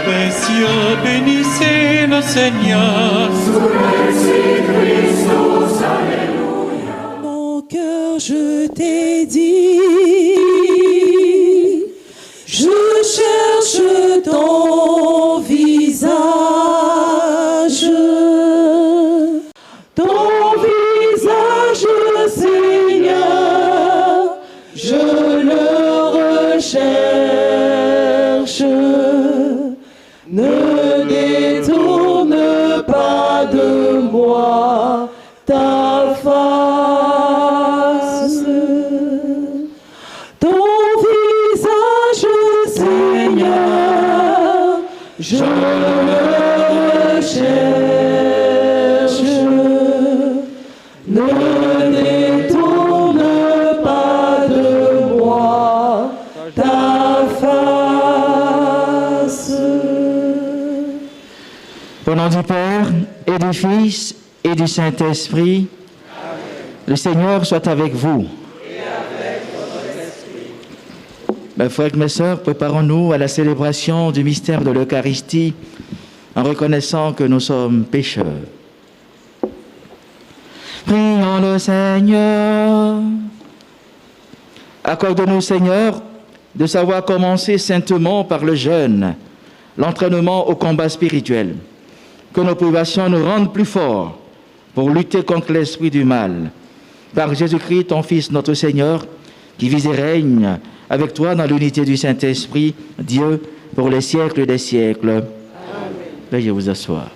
précieux, bénissez le Seigneur. Mon cœur, je t'ai dit, je cherche ton visage. Ton visage, Seigneur, je le recherche. Ne détourne pas de moi ta face. Ton visage, Seigneur, je le recherche. Ne détourne pas de moi ta face. Au nom du Père et du Fils et du Saint-Esprit, le Seigneur soit avec vous. Et avec votre esprit. Mes frères et mes sœurs, préparons-nous à la célébration du mystère de l'Eucharistie en reconnaissant que nous sommes pécheurs. Prions le Seigneur. Accorde-nous, Seigneur, de savoir commencer saintement par le jeûne, l'entraînement au combat spirituel. Que nos privations nous rendent plus forts pour lutter contre l'esprit du mal. Par Jésus-Christ, ton Fils, notre Seigneur, qui vit et règne avec toi dans l'unité du Saint-Esprit, Dieu, pour les siècles des siècles. Amen. Veuillez vous asseoir.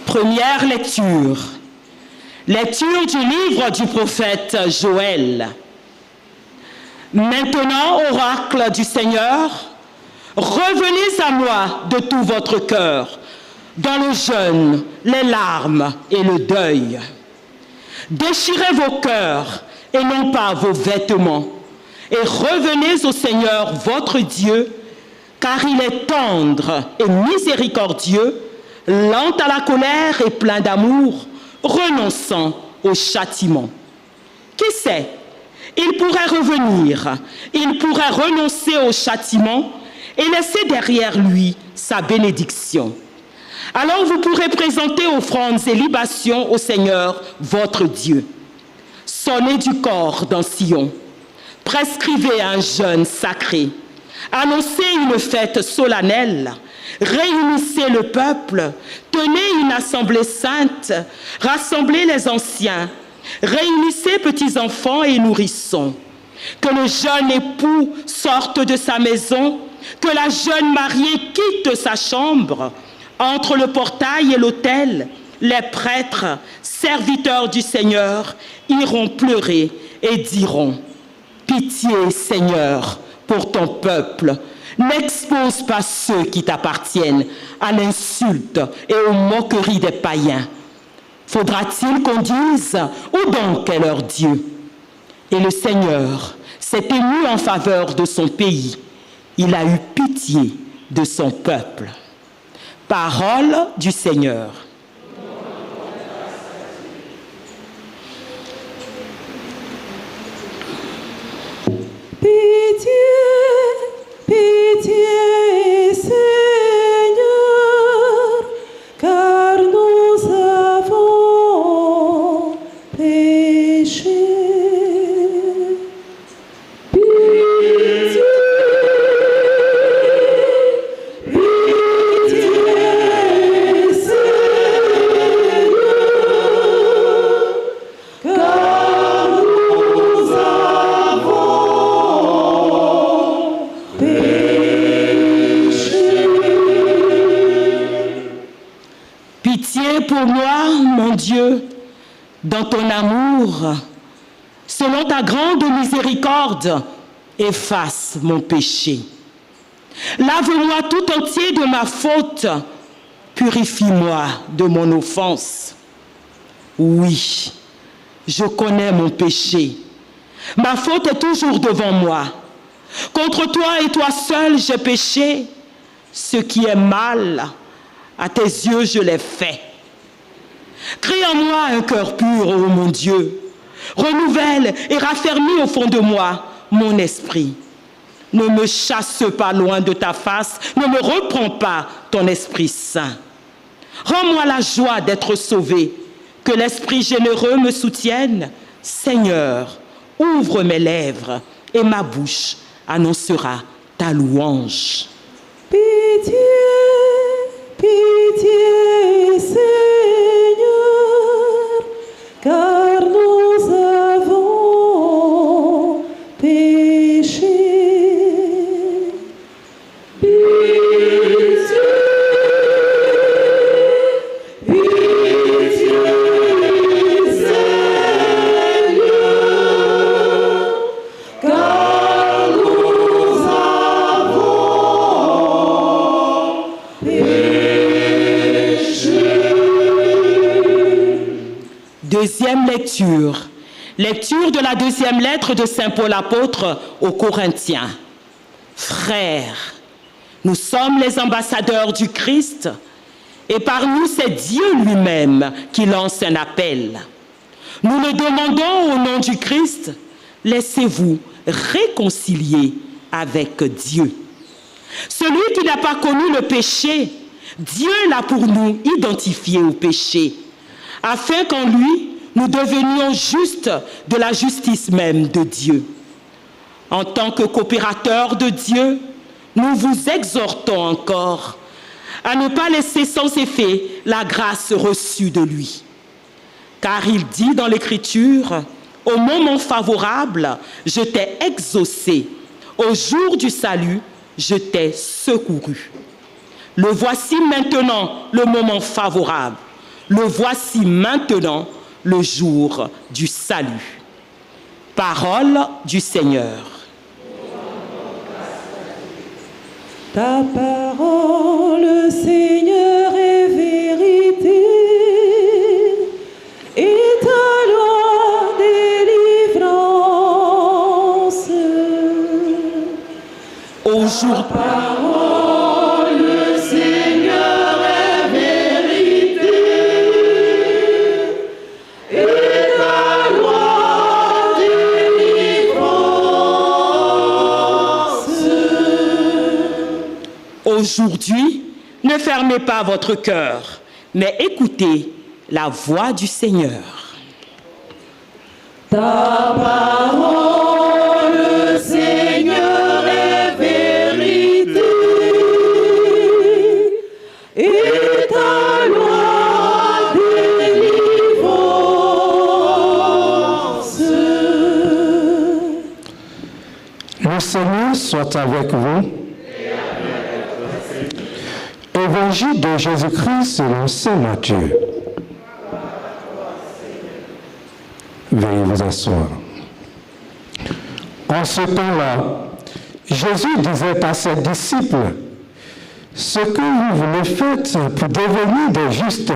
Première lecture. Lecture du livre du prophète Joël. Maintenant, oracle du Seigneur, revenez à moi de tout votre cœur, dans le jeûne, les larmes et le deuil. Déchirez vos cœurs et non pas vos vêtements, et revenez au Seigneur votre Dieu, car il est tendre et miséricordieux, lent à la colère et plein d'amour, renonçant au châtiment. Qui sait? Il pourrait revenir, il pourrait renoncer au châtiment et laisser derrière lui sa bénédiction. Alors vous pourrez présenter offrandes et libations au Seigneur, votre Dieu. Sonnez du cor dans Sion, prescrivez un jeûne sacré, annoncez une fête solennelle, réunissez le peuple, tenez une assemblée sainte, rassemblez les anciens, réunissez petits-enfants et nourrissons. Que le jeune époux sorte de sa maison, que la jeune mariée quitte sa chambre. Entre le portail et l'autel, les prêtres, serviteurs du Seigneur, iront pleurer et diront « Pitié, Seigneur, pour ton peuple. N'expose pas ceux qui t'appartiennent à l'insulte et aux moqueries des païens. Faudra-t-il qu'on dise « Où donc est leur Dieu ?» Et le Seigneur s'est ému en faveur de son pays. Il a eu pitié de son peuple. Parole du Seigneur. Pitié, pitié, Seigneur, car nous avons péché. Pitié, pitié, Seigneur, car nous avons péché. Pitié pour moi, mon Dieu, dans ton amour, selon ta grande miséricorde, efface mon péché. Lave-moi tout entier de ma faute, purifie-moi de mon offense. Oui, je connais mon péché. Ma faute est toujours devant moi. Contre toi et toi seul, j'ai péché. Ce qui est mal, à tes yeux, je l'ai fait. Crée en moi un cœur pur, ô mon Dieu. Renouvelle et raffermis au fond de moi mon esprit. Ne me chasse pas loin de ta face, ne me reprends pas ton Esprit Saint. Rends-moi la joie d'être sauvé, que l'Esprit généreux me soutienne. Seigneur, ouvre mes lèvres et ma bouche annoncera ta louange. Pitié, pitié, Seigneur, car nous avons péché. Deuxième lecture. Lecture de la deuxième lettre de Saint Paul apôtre aux Corinthiens. Frères, nous sommes les ambassadeurs du Christ et par nous c'est Dieu lui-même qui lance un appel. Nous le demandons au nom du Christ, laissez-vous réconcilier avec Dieu. Celui qui n'a pas connu le péché, Dieu l'a pour nous identifié au péché, afin qu'en lui, nous devenions justes de la justice même de Dieu. En tant que coopérateurs de Dieu, nous vous exhortons encore à ne pas laisser sans effet la grâce reçue de lui. Car il dit dans l'Écriture, « Au moment favorable, je t'ai exaucé. Au jour du salut, je t'ai secouru. » Le voici maintenant le moment favorable. Le voici maintenant le jour du salut. Parole du Seigneur. Ta parole, Seigneur, est vérité, et ta loi délivrance. Au jour Aujourd'hui, ne fermez pas votre cœur, mais écoutez la voix du Seigneur. Ta parole, Seigneur, est vérité, et ta loi délivrance. Le Seigneur soit avec vous. Évangile de Jésus-Christ selon saint Matthieu. Veuillez vous asseoir. En ce temps-là, Jésus disait à ses disciples, « Ce que vous faites pour devenir des justes,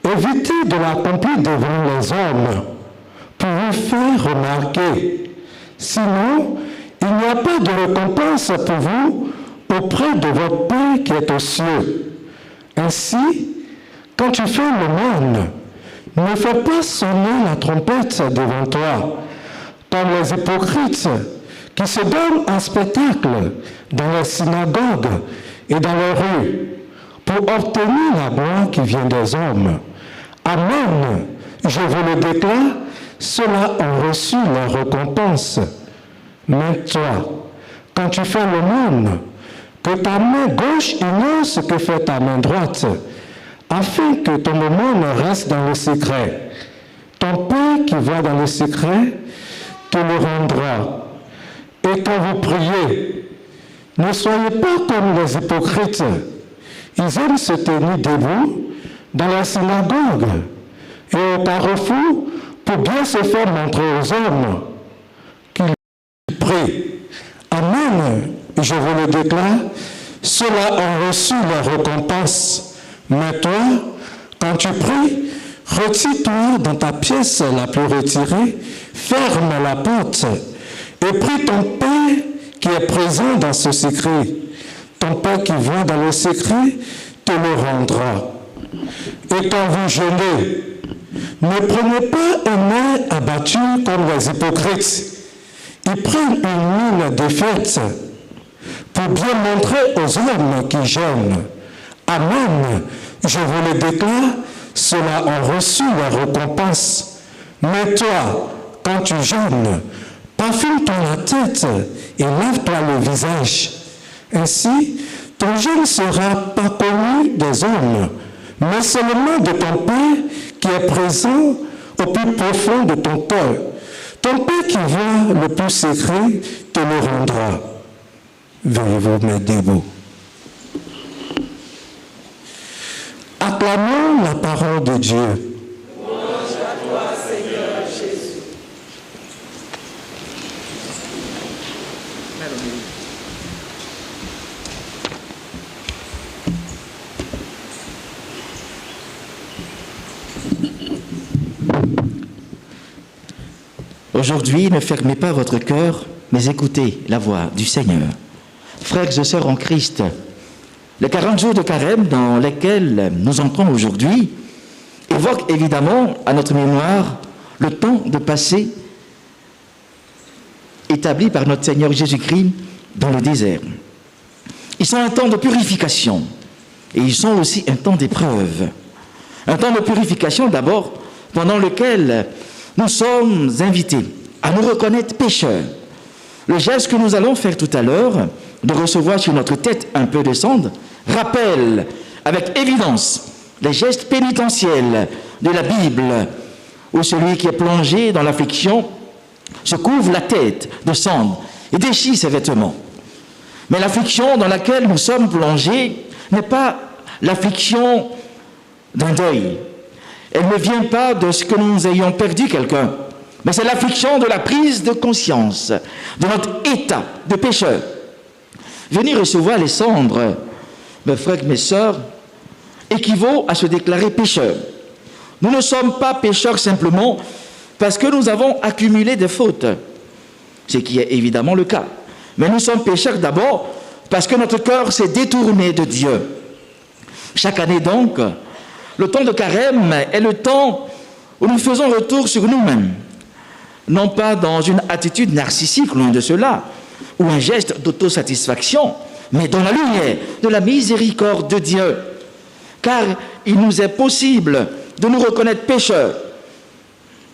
évitez de l'accomplir devant les hommes, pour vous faire remarquer. Sinon, il n'y a pas de récompense pour vous auprès de votre Père qui est aux cieux. Ainsi, quand tu fais l'aumône, ne fais pas sonner la trompette devant toi, comme les hypocrites qui se donnent un spectacle dans les synagogues et dans les rues, pour obtenir la gloire qui vient des hommes. Amen, je vous le déclare, ceux-là ont reçu leur récompense. Mais toi, quand tu fais l'aumône, que ta main gauche ignore ce que fait ta main droite, afin que ton aumône reste dans le secret. Ton Père qui va dans le secret te le rendra. Et quand vous priez, ne soyez pas comme les hypocrites. Ils aiment se tenir debout dans la synagogue et au carrefour pour bien se faire montrer aux hommes qu'ils prient. Amen. Je vous le déclare, ceux-là ont reçu leur récompense. Mais toi, quand tu pries, retire-toi dans ta pièce la plus retirée, ferme la porte et prie ton Père qui est présent dans ce secret. Ton Père qui voit dans le secret te le rendra. Et Et quand vous jeûnez, ne prenez pas un air abattu comme les hypocrites. Ils prennent une mine défaite pour bien montrer aux hommes qui jeûnent. Amen, je vous le déclare, ceux-là ont reçu la récompense. Mais toi, quand tu jeûnes, parfume-toi la tête et lave-toi le visage. Ainsi, ton jeûne ne sera pas connu des hommes, mais seulement de ton Père qui est présent au plus profond de ton cœur. Ton Père qui voit le plus secret te le rendra. Veuillez vous mettre debout. Acclamons la parole de Dieu. Louange à toi, Seigneur Jésus. Aujourd'hui, ne fermez pas votre cœur, mais écoutez la voix du Seigneur. Frères et sœurs en Christ, les 40 jours de carême dans lesquels nous entrons aujourd'hui évoquent évidemment à notre mémoire le temps de passer établi par notre Seigneur Jésus-Christ dans le désert. Ils sont un temps de purification et ils sont aussi un temps d'épreuve. Un temps de purification d'abord pendant lequel nous sommes invités à nous reconnaître pécheurs. Le geste que nous allons faire tout à l'heure, de recevoir sur notre tête un peu de cendre, rappelle avec évidence les gestes pénitentiels de la Bible, où celui qui est plongé dans l'affliction se couvre la tête de cendre et déchire ses vêtements. Mais l'affliction dans laquelle nous sommes plongés n'est pas l'affliction d'un deuil. Elle ne vient pas de ce que nous ayons perdu quelqu'un, mais c'est l'affliction de la prise de conscience, de notre état de pécheur. Venir recevoir les cendres, mes frères et mes sœurs, équivaut à se déclarer pécheur. Nous ne sommes pas pécheurs simplement parce que nous avons accumulé des fautes, ce qui est évidemment le cas. Mais nous sommes pécheurs d'abord parce que notre cœur s'est détourné de Dieu. Chaque année donc, le temps de carême est le temps où nous faisons retour sur nous-mêmes, non pas dans une attitude narcissique, loin de cela, ou un geste d'autosatisfaction, mais dans la lumière de la miséricorde de Dieu. Car il nous est possible de nous reconnaître pécheurs.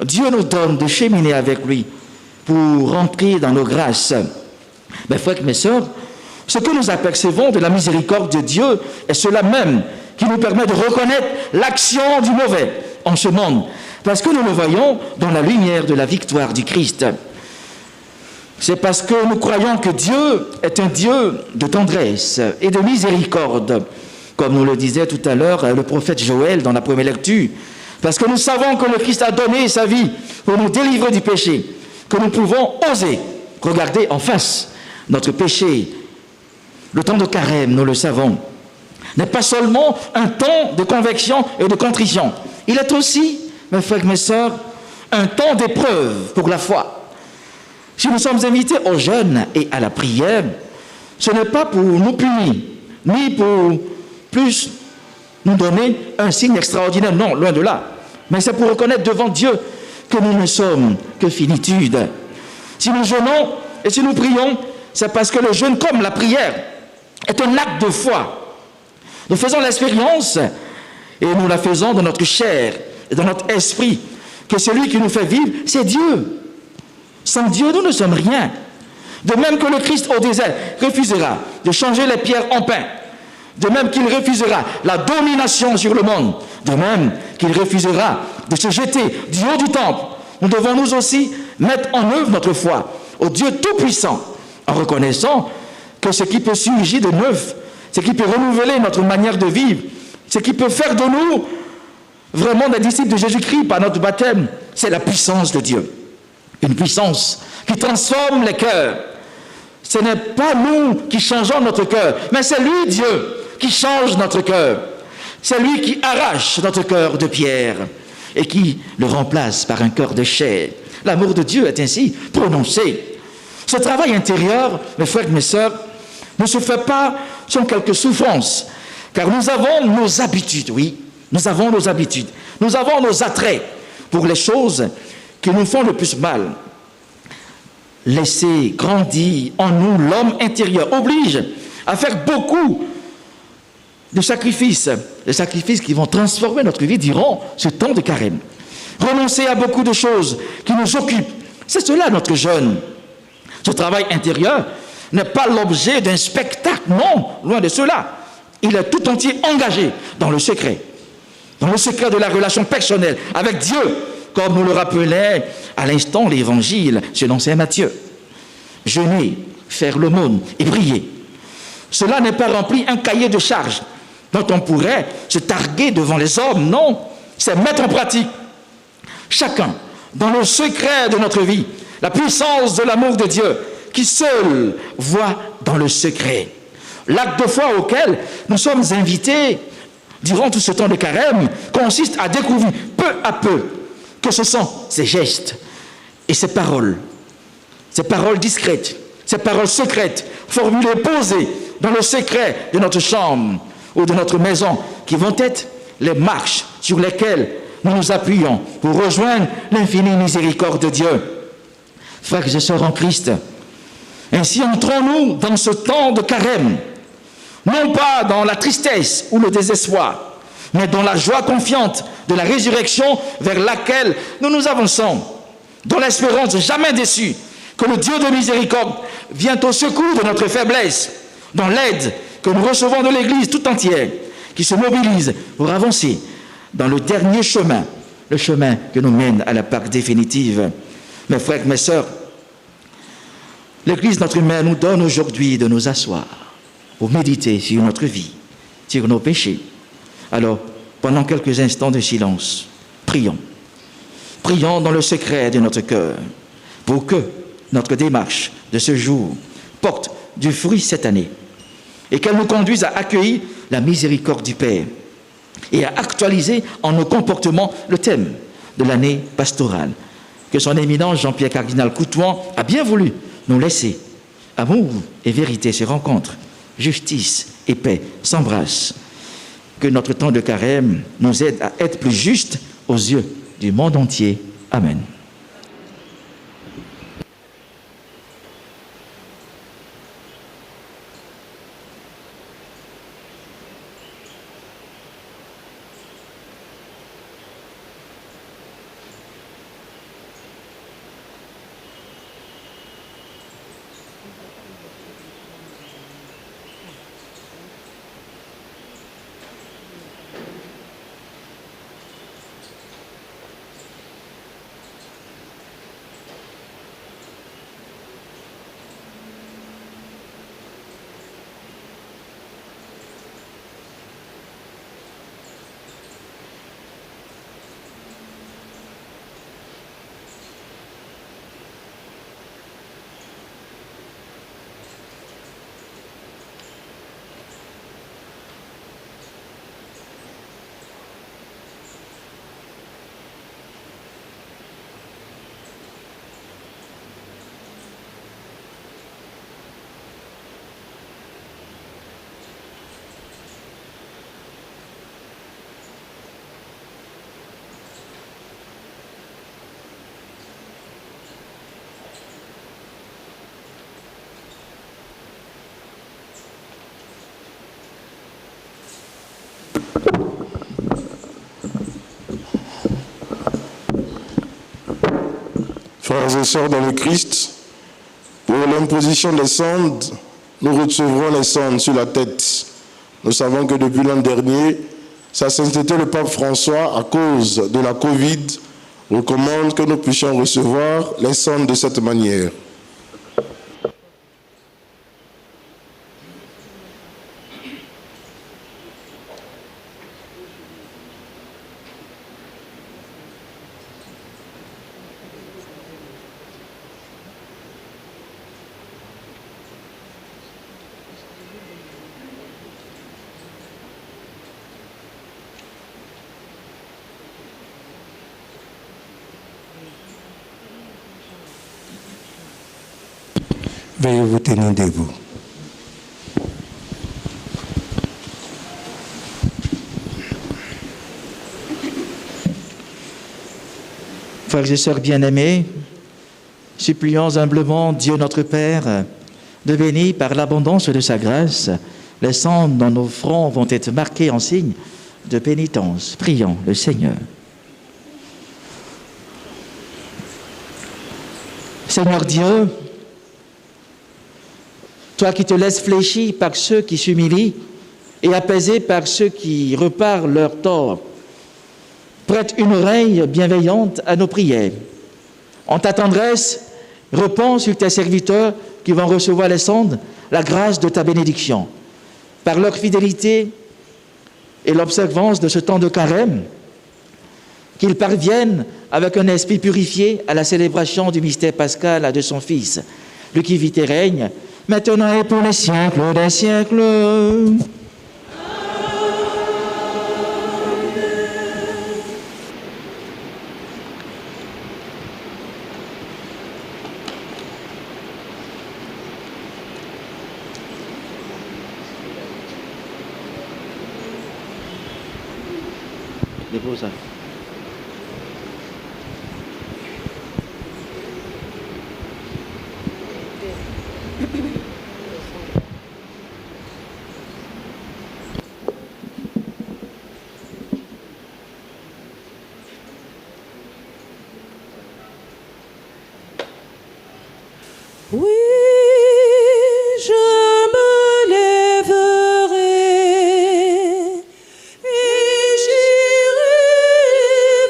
Dieu nous donne de cheminer avec lui pour rentrer dans nos grâces. Mes frères et mes sœurs, ce que nous apercevons de la miséricorde de Dieu est cela même qui nous permet de reconnaître l'action du mauvais en ce monde, parce que nous le voyons dans la lumière de la victoire du Christ. C'est parce que nous croyons que Dieu est un Dieu de tendresse et de miséricorde, comme nous le disait tout à l'heure le prophète Joël dans la première lecture, parce que nous savons que le Christ a donné sa vie pour nous délivrer du péché, que nous pouvons oser regarder en face notre péché. Le temps de carême, nous le savons, n'est pas seulement un temps de conviction et de contrition. Il est aussi, mes frères et mes sœurs, un temps d'épreuve pour la foi. Si nous sommes invités au jeûne et à la prière, ce n'est pas pour nous punir, ni pour plus nous donner un signe extraordinaire, non, loin de là. Mais c'est pour reconnaître devant Dieu que nous ne sommes que finitude. Si nous jeûnons et si nous prions, c'est parce que le jeûne, comme la prière, est un acte de foi. Nous faisons l'expérience, et nous la faisons dans notre chair et dans notre esprit, que celui qui nous fait vivre, c'est Dieu. Sans Dieu, nous ne sommes rien. De même que le Christ au désert refusera de changer les pierres en pain, de même qu'il refusera la domination sur le monde, de même qu'il refusera de se jeter du haut du temple, nous devons nous aussi mettre en œuvre notre foi au Dieu Tout-Puissant, en reconnaissant que ce qui peut surgir de neuf, ce qui peut renouveler notre manière de vivre, ce qui peut faire de nous vraiment des disciples de Jésus-Christ par notre baptême, c'est la puissance de Dieu. Une puissance qui transforme les cœurs. Ce n'est pas nous qui changeons notre cœur, mais c'est lui, Dieu, qui change notre cœur. C'est lui qui arrache notre cœur de pierre et qui le remplace par un cœur de chair. L'amour de Dieu est ainsi prononcé. Ce travail intérieur, mes frères et mes sœurs, ne se fait pas sans quelques souffrances, car nous avons nos habitudes, oui, Nous avons nos habitudes, nous avons nos attraits pour les choses qui nous font le plus mal. Laisser grandir en nous l'homme intérieur oblige à faire beaucoup de sacrifices, des sacrifices qui vont transformer notre vie durant ce temps de carême. Renoncer à beaucoup de choses qui nous occupent, c'est cela notre jeûne. Ce travail intérieur n'est pas l'objet d'un spectacle, non, loin de cela. Il est tout entier engagé dans le secret de la relation personnelle avec Dieu, comme nous le rappelait à l'instant l'Évangile selon saint Matthieu. Jeûner, faire l'aumône et prier. Cela n'est pas rempli un cahier de charges dont on pourrait se targuer devant les hommes, non, c'est mettre en pratique, chacun, dans le secret de notre vie, la puissance de l'amour de Dieu, qui seul voit dans le secret. L'acte de foi auquel nous sommes invités durant tout ce temps de carême consiste à découvrir peu à peu que ce sont ces gestes et ces paroles discrètes, ces paroles secrètes, formulées, posées dans le secret de notre chambre ou de notre maison, qui vont être les marches sur lesquelles nous nous appuyons pour rejoindre l'infinie miséricorde de Dieu. Frères et sœurs en Christ, ainsi entrons-nous dans ce temps de carême, non pas dans la tristesse ou le désespoir, mais dans la joie confiante de la résurrection vers laquelle nous nous avançons, dans l'espérance jamais déçue que le Dieu de miséricorde vient au secours de notre faiblesse, dans l'aide que nous recevons de l'Église tout entière, qui se mobilise pour avancer dans le dernier chemin, le chemin que nous mène à la Pâque définitive. Mes frères, mes sœurs, l'Église, notre mère, nous donne aujourd'hui de nous asseoir pour méditer sur notre vie, sur nos péchés. Alors, pendant quelques instants de silence, prions. Prions dans le secret de notre cœur pour que notre démarche de ce jour porte du fruit cette année et qu'elle nous conduise à accueillir la miséricorde du Père et à actualiser en nos comportements le thème de l'année pastorale que son éminence Jean-Pierre Cardinal Coutouan a bien voulu nous laisser. Amour et vérité se rencontrent, justice et paix s'embrassent. Que notre temps de carême nous aide à être plus justes aux yeux du monde entier. Amen. Frères et sœurs dans le Christ, pour l'imposition des sondes, nous recevrons les sondes sur la tête. Nous savons que depuis l'an dernier, Sa Sainteté le Pape François, à cause de la Covid, recommande que nous puissions recevoir les sondes de cette manière. Veuillez vous tenir debout. Frères et sœurs bien-aimés, supplions humblement Dieu notre Père de bénir par l'abondance de sa grâce les cendres dont nos fronts vont être marqués en signe de pénitence. Prions le Seigneur. Seigneur Dieu, toi qui te laisses fléchir par ceux qui s'humilient et apaisé par ceux qui reparent leur tort, prête une oreille bienveillante à nos prières. En ta tendresse, répands sur tes serviteurs qui vont recevoir les sondes la grâce de ta bénédiction. Par leur fidélité et l'observance de ce temps de carême, qu'ils parviennent avec un esprit purifié à la célébration du mystère pascal de son Fils, lui qui vit et règne, maintenant et pour les siècles des siècles. Dépose ça. Oui, je me lèverai et j'irai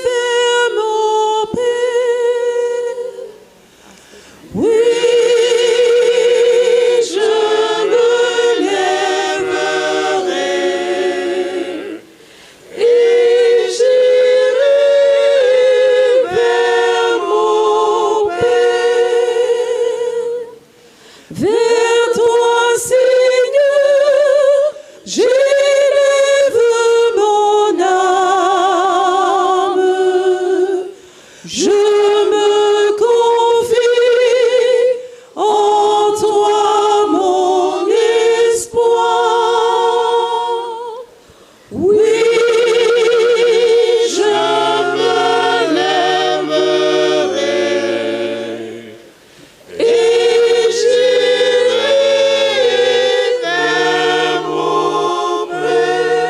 vers mon Père. Oui, je me lèverai et j'irai vers mon Père. Vers toi, Seigneur, j'élève mon âme. Je me confie en toi, mon espoir. Oui, je me lèverai et j'irai vers mon Père.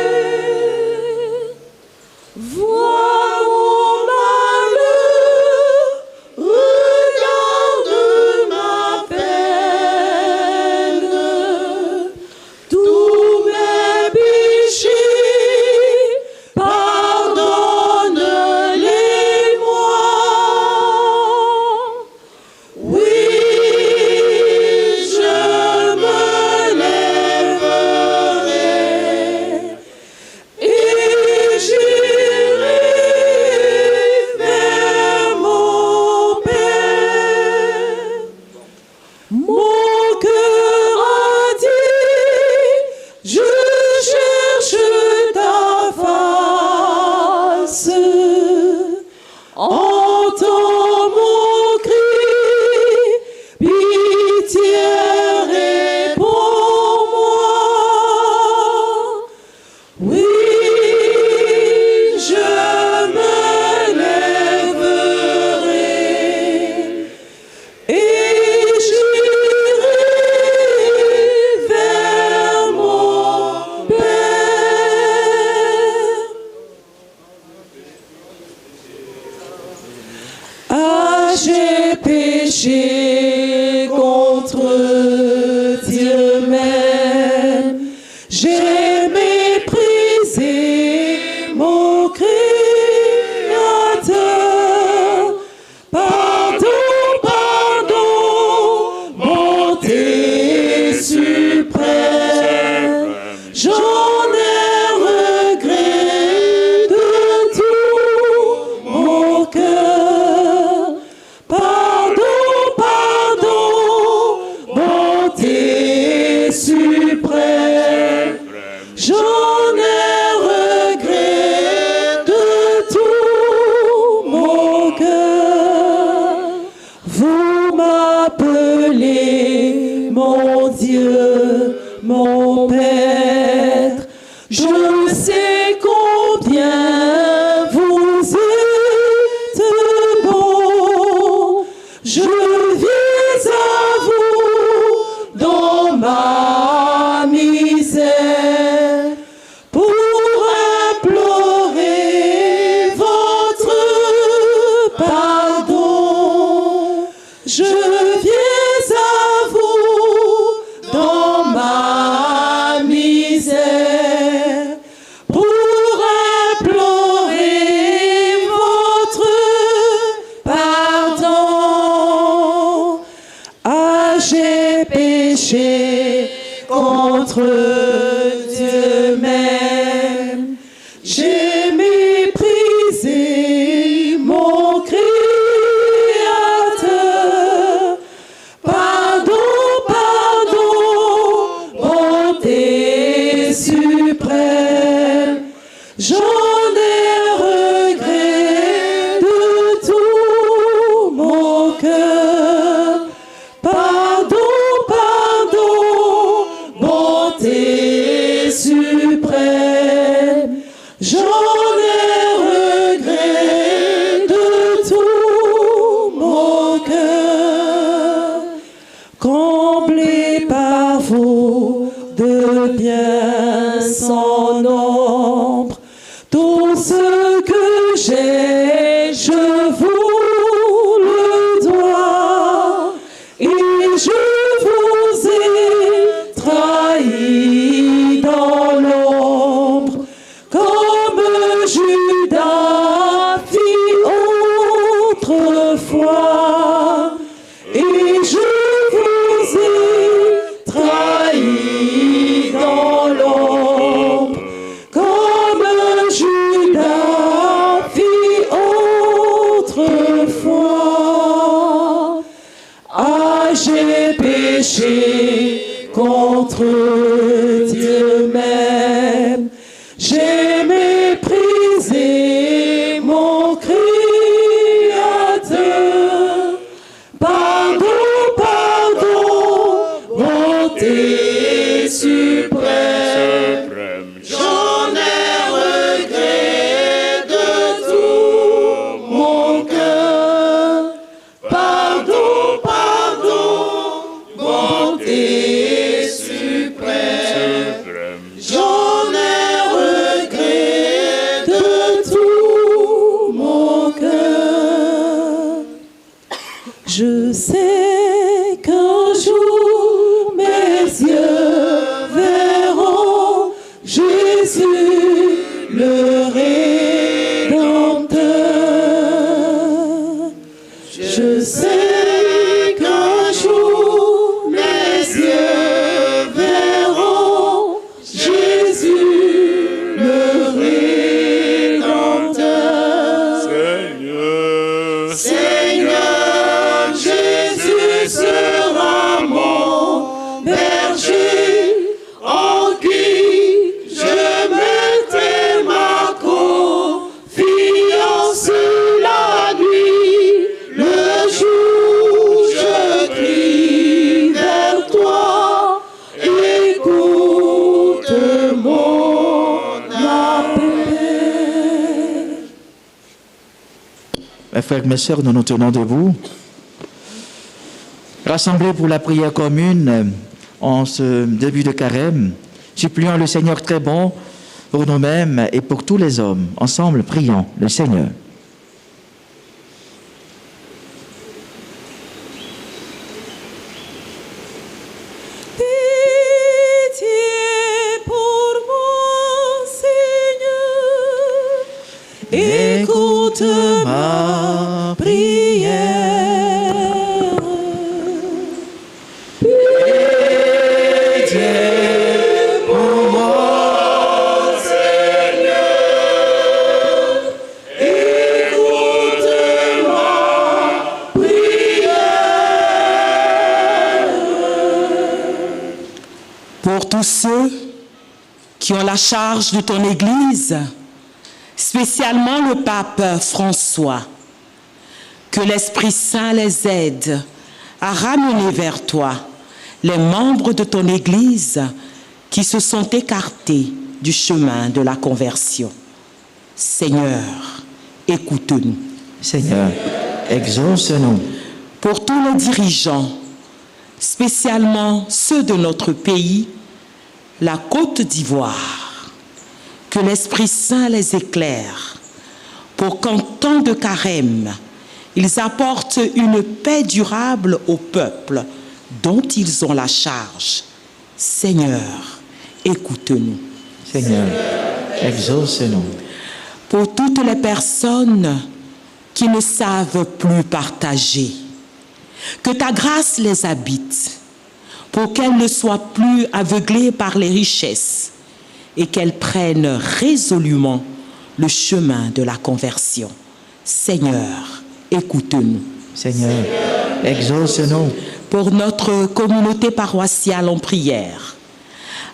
Vois mon malheur, regarde ma peine. Tous mes péchés, pardonne-les-moi. Oui, je me lèverai et j'irai vers mon Père. Mon cœur a dit, je cherche ta face. Entends mon cri, pitié, réponds-moi. Oui, je me lèverai et j'irai vers mon Père. Ah, j'ai péché contre Dieu même, j'ai méprisé mon Créateur. Pardon, pardon, bonté suprême, j'en ai regret de tout mon cœur. Pardon, pardon, bonté suprême, j'en ai regret de tout mon cœur. Vous m'appelez mon Dieu, mon Maître. Je sais combien vous êtes bon. j'en ai regret de tout mon cœur. Pardon, pardon, bonté suprême, j'en ai regret de tout mon cœur. Comblé par vous de biens sans nombre, tout ce que j'ai, je vous le dois, et je vous ai trahi dans l'ombre, comme Judas fit autrefois, et je vous ai trahi dans l'ombre, comme Judas fit autrefois. Ah, j'ai péché contre Dieu même, j'ai méprisé mon Créateur. Pardon, pardon, bonté suprême, j'en ai regret de tout mon cœur. Pardon, pardon, bonté suprême, j'en ai regret de tout mon cœur. Je sais qu'un jour mes yeux verront Jésus le Rédempteur. Je sais qu'un jour mes yeux verront Jésus le Rédempteur. Seigneur, Jésus sera mon berger, en qui je mettrai ma confiance la nuit. Le jour je crie vers toi, écoute mon appel. Mes frères, mes sœurs, nous nous tenons debout, rassemblés pour la prière commune en ce début de carême, suppliant le Seigneur très bon pour nous-mêmes et pour tous les hommes. Ensemble, prions le Seigneur. Pitié pour moi, Seigneur, écoute ma prière. Pitié pour moi, Seigneur, écoute ma prière. Pour tous ceux qui ont la charge de ton Église, spécialement le pape François, que l'Esprit Saint les aide à ramener vers toi les membres de ton Église qui se sont écartés du chemin de la conversion. Seigneur, écoute-nous. Seigneur, exauce-nous. Pour tous les dirigeants, spécialement ceux de notre pays, la Côte d'Ivoire, que l'Esprit Saint les éclaire, pour qu'en temps de carême, ils apportent une paix durable au peuple dont ils ont la charge. Seigneur, écoute-nous. Seigneur, exauce-nous. Pour toutes les personnes qui ne savent plus partager, que ta grâce les habite, pour qu'elles ne soient plus aveuglées par les richesses et qu'elles prennent résolument le chemin de la conversion. Seigneur, écoute-nous. Seigneur, exauce-nous. Pour notre communauté paroissiale en prière,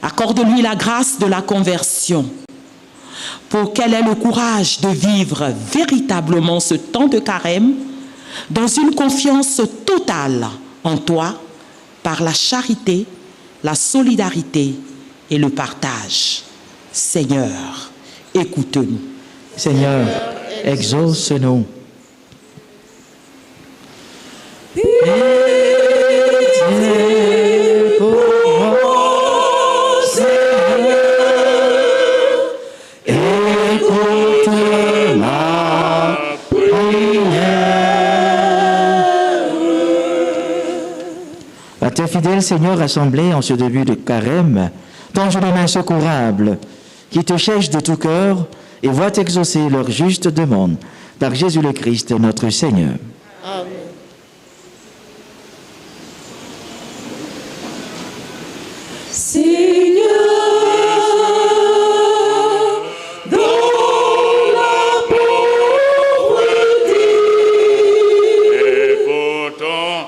accorde-lui la grâce de la conversion. pour qu'elle ait le courage de vivre véritablement ce temps de carême dans une confiance totale en toi, par la charité, la solidarité et le partage. Seigneur, écoute-nous. Seigneur, exauce-nous. Pitié pour moi, Seigneur, écoute ma prière. À tes fidèles, Seigneur, rassemblés en ce début de carême, tends les mains secourables, qui te cherchent de tout cœur et voient exaucer leur juste demande par Jésus le Christ, notre Seigneur. Amen. Seigneur, dans la pauvreté,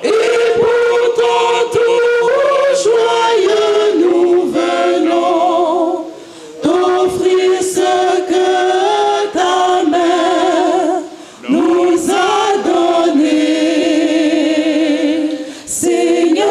et pourtant tout joyeux nous venons t'offrir ce que ta main nous a donné. Seigneur,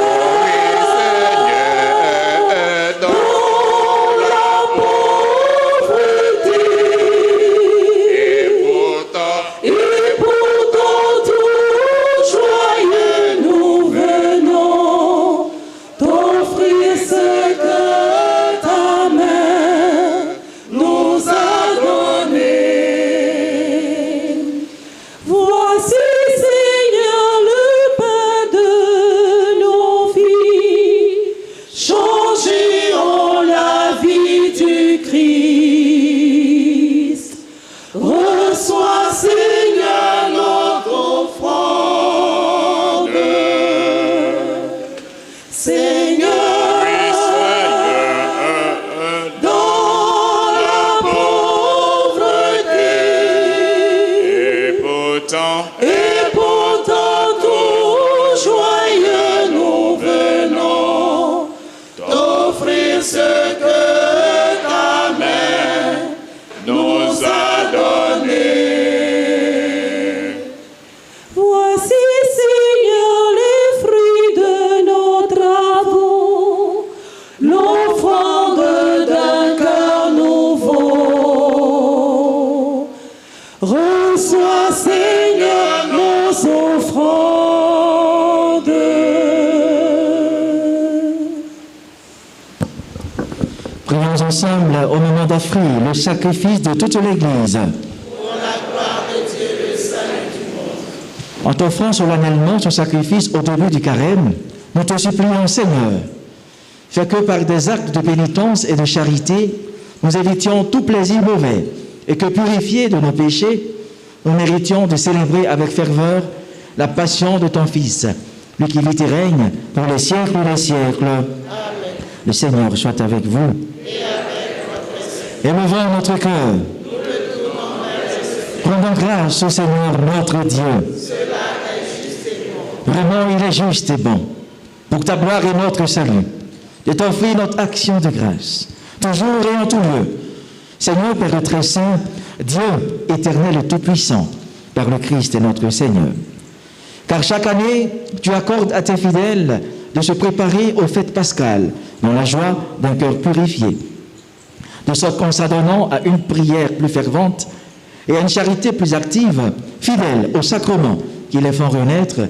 reçois, Seigneur, notre offrande. Seigneur, dans la pauvreté, et pourtant tout joyeux nous venons t'offrir ce que ta main nous a donné. Voici, Seigneur, les fruits de nos travaux, l'offrande d'un cœur nouveau. Reçois, Seigneur, nos offrandes. Prions ensemble au moment d'offrir le sacrifice de toute l'Église. Pour la gloire de Dieu, le salut du monde. En t'offrant solennellement son sacrifice au début du carême, nous te supplions, Seigneur, fais que par des actes de pénitence et de charité, nous évitions tout plaisir mauvais et que, purifiés de nos péchés, nous méritions de célébrer avec ferveur la passion de ton Fils, lui qui vit et règne pour les siècles des siècles. Amen. Le Seigneur soit avec vous. Et avec votre esprit. Élevons notre cœur. Rendons grâce au Seigneur notre Dieu. Cela est juste et bon. Vraiment, il est juste et bon, pour ta gloire et notre salut, de t'offrir notre action de grâce, toujours et en tout lieu. Seigneur, Père très saint, Dieu éternel et tout-puissant, par le Christ et notre Seigneur. Car chaque année, tu accordes à tes fidèles de se préparer aux fêtes pascales, dans la joie d'un cœur purifié, de sorte qu'en s'adonnant à une prière plus fervente et à une charité plus active, fidèle au sacrement qui les font renaître,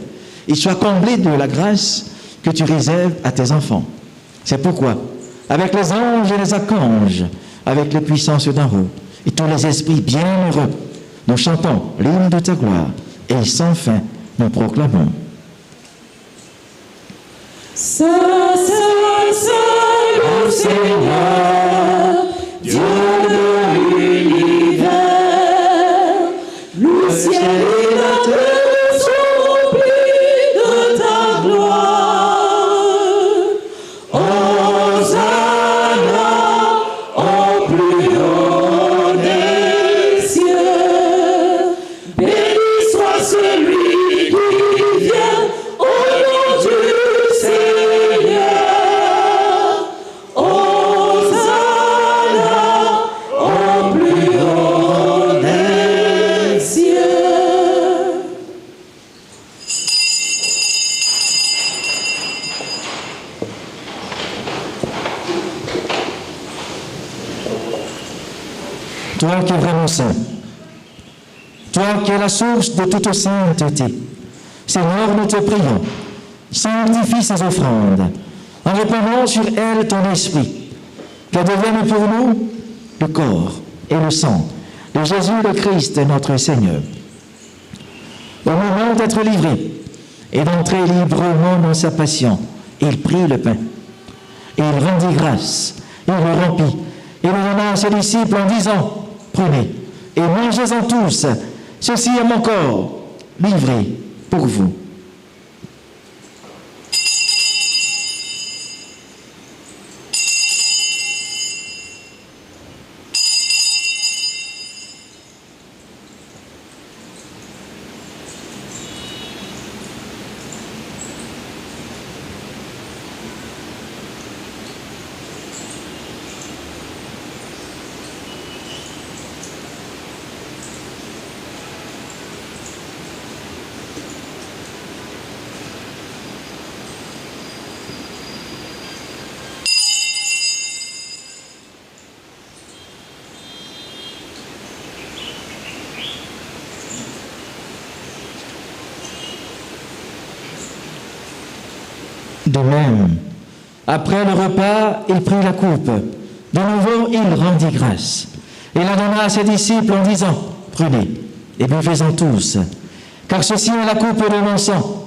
ils soient comblés de la grâce que tu réserves à tes enfants. C'est pourquoi, avec les anges et les archanges, avec les puissances d'en haut et tous les esprits bienheureux, nous chantons l'hymne de ta gloire et sans fin nous proclamons. Saint, Saint, Saint, le Seigneur, Dieu de l'univers, le ciel et la terre sont remplis de ta gloire. Hosanna au plus haut des cieux, béni soit celui qui vient au nom du Seigneur. Hosanna toi qui es vraiment saint, toi qui es la source de toute sainteté, Seigneur, nous te prions, sanctifie ces offrandes, en répandant sur elles ton esprit, qu'elles deviennent pour nous le corps et le sang de Jésus le Christ, notre Seigneur. Au moment d'être livré et d'entrer librement dans sa passion, il prit le pain, et il rendit grâce, il le remplit, et le donna à ses disciples en disant, prenez et mangez-en tous, ceci est mon corps, livré pour vous. De même, après le repas, il prit la coupe. De nouveau, il rendit grâce. Et la donna à ses disciples en disant, prenez et buvez-en tous, car ceci est la coupe de mon sang,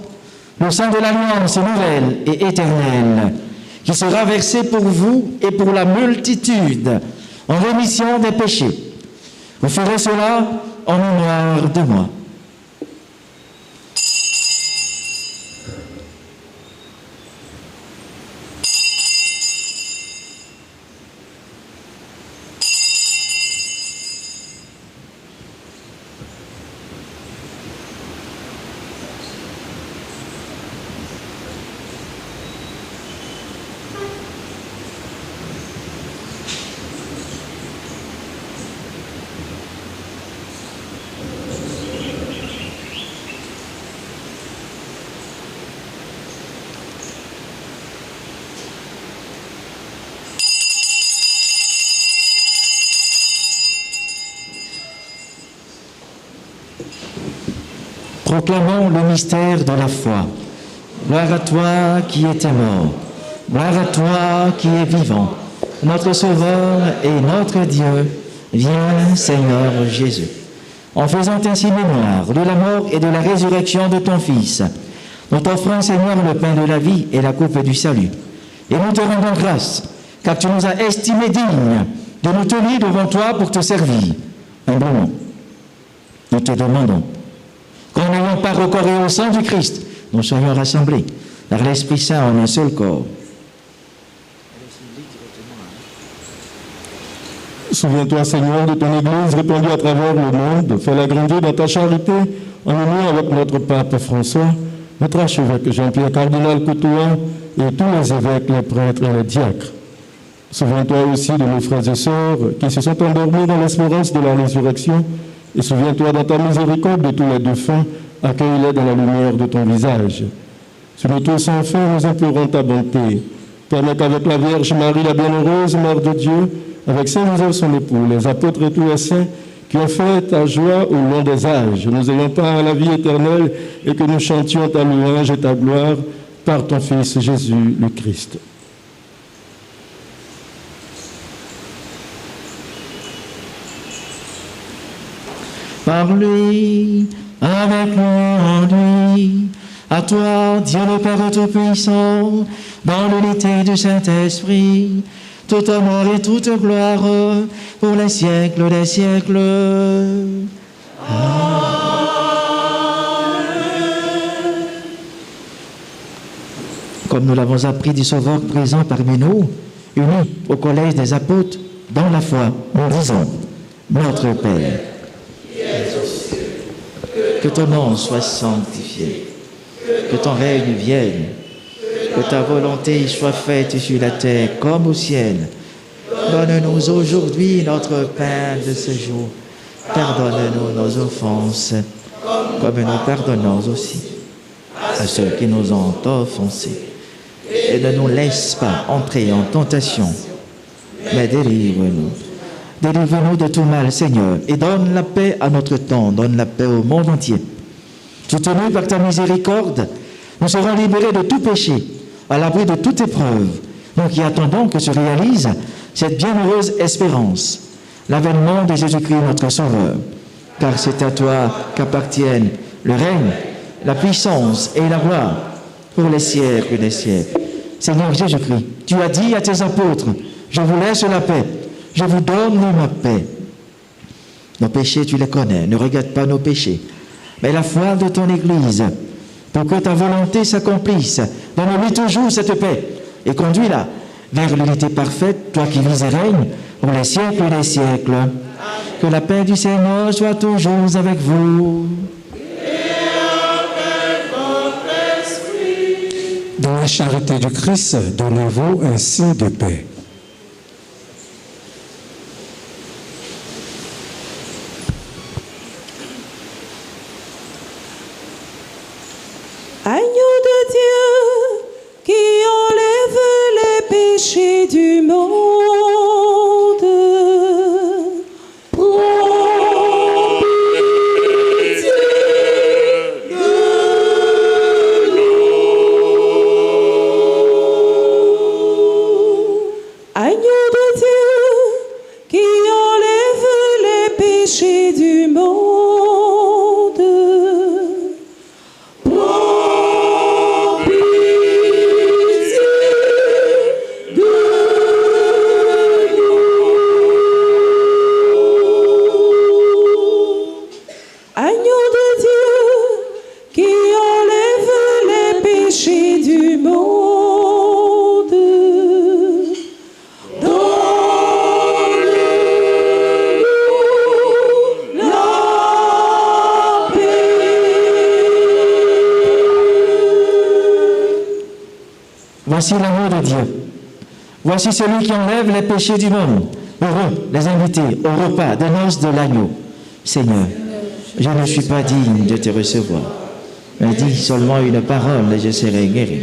le sang de l'alliance nouvelle et éternelle, qui sera versé pour vous et pour la multitude en rémission des péchés. Vous ferez cela en mémoire de moi. Proclamons le mystère de la foi. Gloire à toi qui étais mort. Gloire à toi qui es vivant. Notre Sauveur et notre Dieu, viens Seigneur Jésus. En faisant ainsi mémoire de la mort et de la résurrection de ton Fils, nous t'offrons Seigneur le pain de la vie et la coupe du salut. Et nous te rendons grâce, car tu nous as estimés dignes de nous tenir devant toi pour te servir. Humblement, nous te demandons qu'en ayant part au corps et au sang du Christ, nous soyons rassemblés par l'Esprit Saint en un seul corps. Souviens-toi, Seigneur, de ton Église répandue à travers le monde. Fais-la grandir dans ta charité en union avec notre pape François, notre archevêque Jean-Pierre Cardinal Coutoua et tous les évêques, les prêtres et les diacres. Souviens-toi aussi de nos frères et sœurs qui se sont endormis dans l'espérance de la résurrection. Et souviens-toi dans ta miséricorde de tous les défunts, accueille-les dans la lumière de ton visage. Sur nous tous enfin, nous implorons ta bonté. Permets qu'avec la Vierge Marie, la bienheureuse Mère de Dieu, avec Saint Joseph son époux, les apôtres et tous les saints qui ont fait ta joie au long des âges, nous ayons part à la vie éternelle et que nous chantions ta louange et ta gloire par ton Fils Jésus le Christ. Par lui, avec lui, en lui, à toi, Dieu le Père Tout-Puissant, dans l'unité du Saint-Esprit, tout honneur et toute gloire pour les siècles des siècles. Amen. Comme nous l'avons appris du Sauveur présent parmi nous, unis au collège des apôtres dans la foi, nous disons, Notre Père, que ton nom soit sanctifié, que ton règne vienne, que ta volonté soit faite sur la terre comme au ciel. Donne-nous aujourd'hui notre pain de ce jour. Pardonne-nous nos offenses, comme nous pardonnons aussi à ceux qui nous ont offensés. Et ne nous laisse pas entrer en tentation, mais délivre-nous Délivre-nous de tout mal, Seigneur, et donne la paix à notre temps, donne la paix au monde entier. Soutenus par ta miséricorde, nous serons libérés de tout péché, à l'abri de toute épreuve, nous qui attendons que se réalise cette bienheureuse espérance, l'avènement de Jésus-Christ notre Sauveur. Car c'est à toi qu'appartiennent le règne, la puissance et la gloire pour les siècles des siècles. Seigneur Jésus-Christ, tu as dit à tes apôtres, je vous laisse la paix, je vous donne ma paix. Nos péchés, tu les connais, ne regarde pas nos péchés, mais la foi de ton Église, pour que ta volonté s'accomplisse. Donne-lui toujours cette paix et conduis-la vers l'unité parfaite, toi qui vis et règnes pour les siècles des siècles. Amen. Que la paix du Seigneur soit toujours avec vous. Et avec votre esprit. Dans la charité du Christ, donnez-vous un signe de paix. Agneau de Dieu qui enlève les péchés du monde, prends pitié de nous. Agneau de Dieu qui enlève les péchés du monde, Voici l'agneau de Dieu. Voici celui qui enlève les péchés du monde. Heureux les invités au repas des noces de l'agneau. Seigneur, je ne suis pas digne de te recevoir, mais dis seulement une parole et je serai guéri.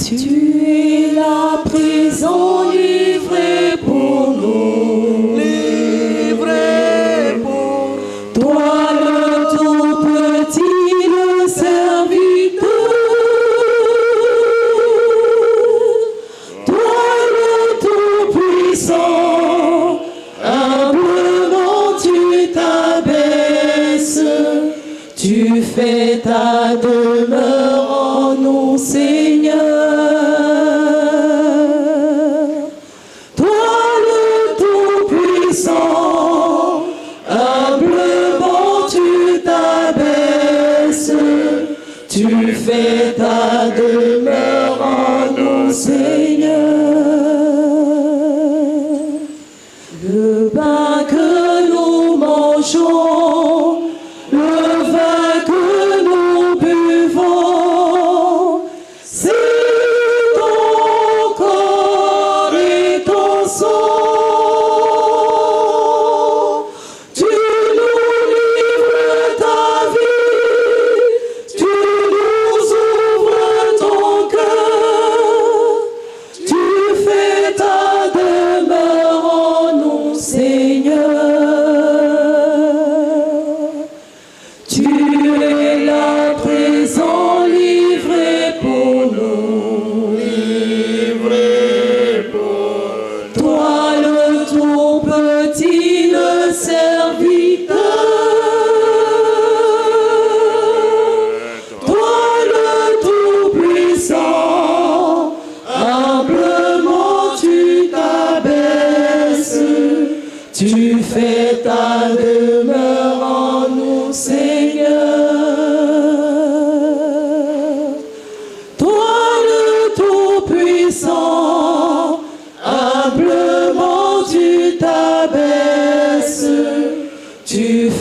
Tu es la prison livrée pour nous, livrée pour toi le tout petit, le serviteur, toi le tout puissant, humblement tu t'abaisses, tu fais ta demeure en nous, Seigneur. Tu fais ta demeure en nous, Seigneur. Le pain que nous mangeons, le vin que nous buvons, c'est ton corps et ton sang. Tu nous livres ta vie, tu nous ouvres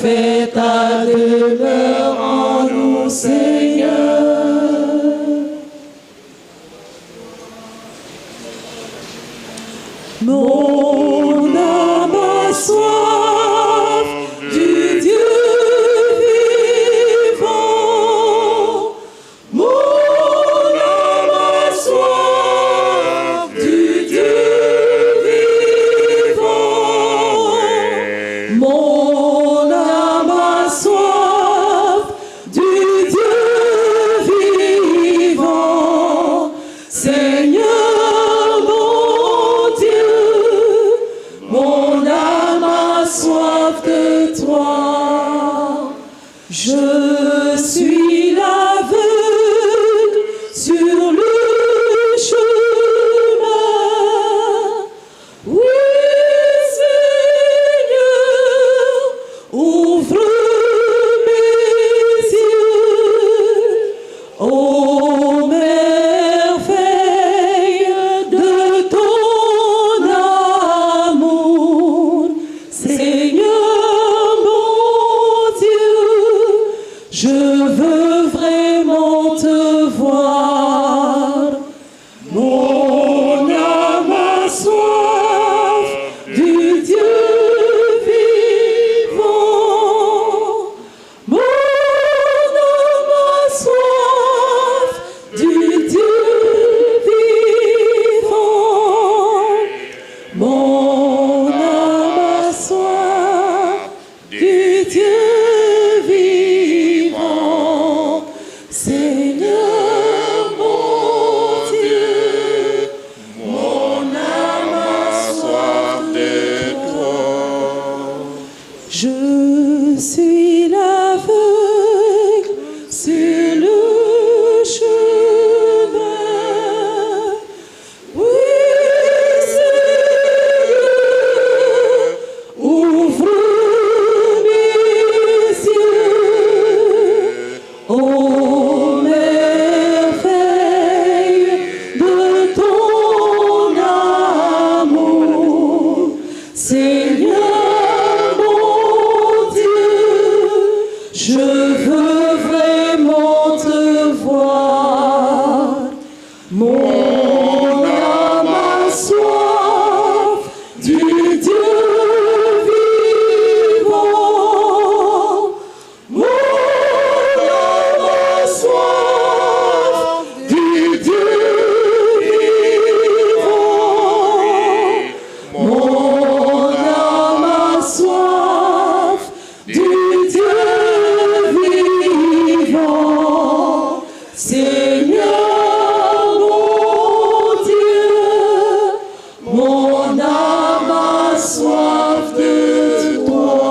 fais ta demeure en nous, Seigneur. Mon âme a soif du Dieu vivant. Mon âme a soif du Dieu vivant. Mon âme a soif du Dieu vivant. Seigneur, soif de toi. Je suis l'aveugle sur le chemin. Oui, Seigneur, ouvre mes yeux. Ô merveille de ton amour. Seigneur mon Dieu, je veux vraiment te voir. Mon âme a soif du Dieu vivant. Mon âme a soif du Dieu vivant. Mon âme a soif du Dieu vivant. Seigneur mon Dieu, mon âme a soif de toi. Je suis l'aveugle sur le chemin. Oui, Seigneur, ouvre mes yeux. Ô merveille de ton amour. Seigneur mon Dieu, je veux vraiment te voir. Mon âme a soif du Dieu vivant. Mon âme a soif du Dieu vivant. Mon âme a soif du Dieu vivant. Seigneur mon Dieu, mon âme a soif de toi.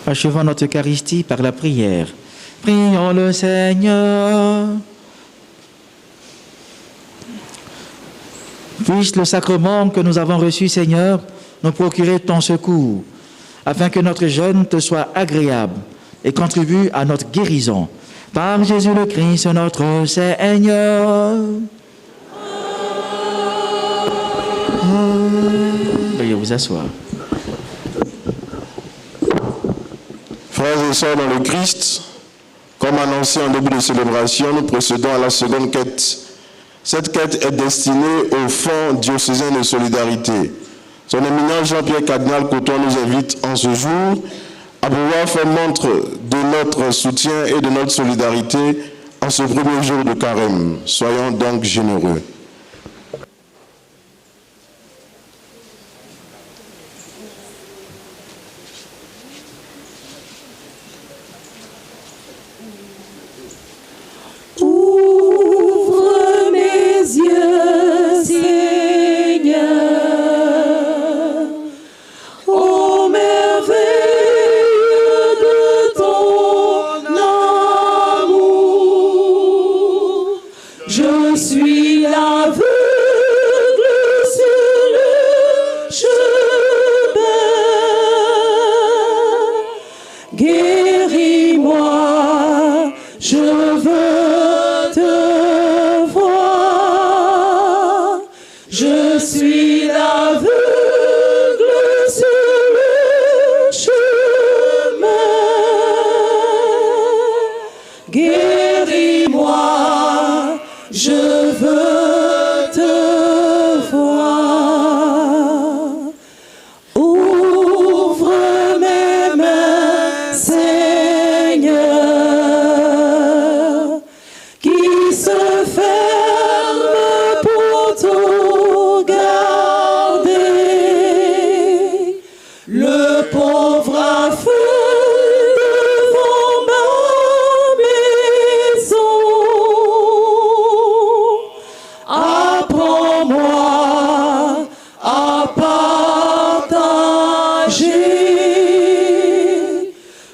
Achevons notre Eucharistie par la prière. Prions le Seigneur. Puisse le sacrement que nous avons reçu, Seigneur, nous procurer ton secours, afin que notre jeûne te soit agréable et contribue à notre guérison. Par Jésus le Christ, notre Seigneur. Veuillez vous asseoir. Frères et sœurs dans le Christ, comme annoncé en début de célébration, nous procédons à la seconde quête. Cette quête est destinée au Fonds diocésain de solidarité. Son éminence Jean-Pierre Cardinal Cotton nous invite en ce jour à pouvoir faire montre de notre soutien et de notre solidarité en ce premier jour de carême. Soyons donc généreux. Ouvre mes yeux, Seigneur, ô merveille de ton amour. Je suis l'aveugle sur le chemin. Guéris-moi, je veux te voir. Je suis l'aveugle sur le chemin. Guéris-moi, je veux te voir. Ouvre mes mains, Seigneur, qui se ferment pour tout garder. Le pauvre a faim devant ma maison. Apprends-moi à partager.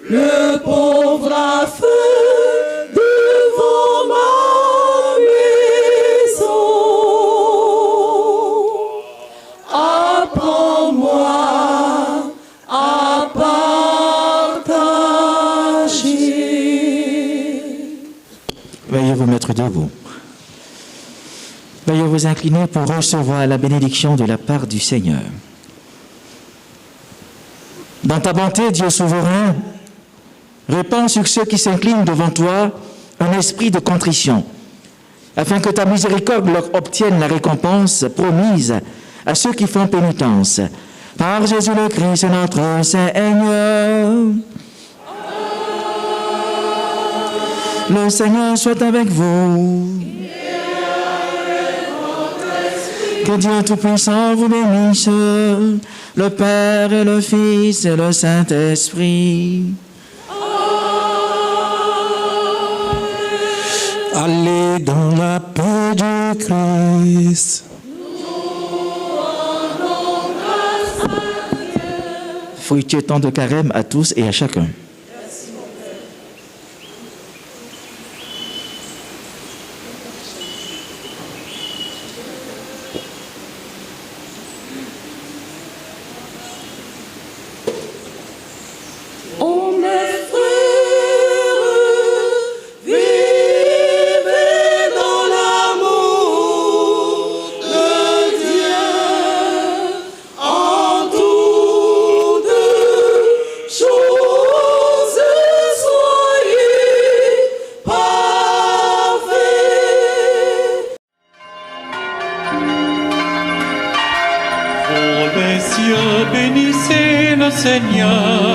Le pauvre a faim devant ma maison. Apprends-moi à partager. Veuillez vous mettre debout. Veuillez vous incliner pour recevoir la bénédiction de la part du Seigneur. Dans ta bonté, Dieu souverain, répands sur ceux qui s'inclinent devant toi un esprit de contrition, afin que ta miséricorde leur obtienne la récompense promise à ceux qui font pénitence. Par Jésus le Christ, notre Seigneur. Le Seigneur soit avec vous. Que Dieu Tout-Puissant vous bénisse, le Père et le Fils et le Saint-Esprit. Allez dans la paix du Christ. Fructueux temps de carême à tous et à chacun. Oh mes frères, vivez dans l'amour de Dieu en toutes choses, soyez parfaits. Ô messieurs, bénissez le Seigneur.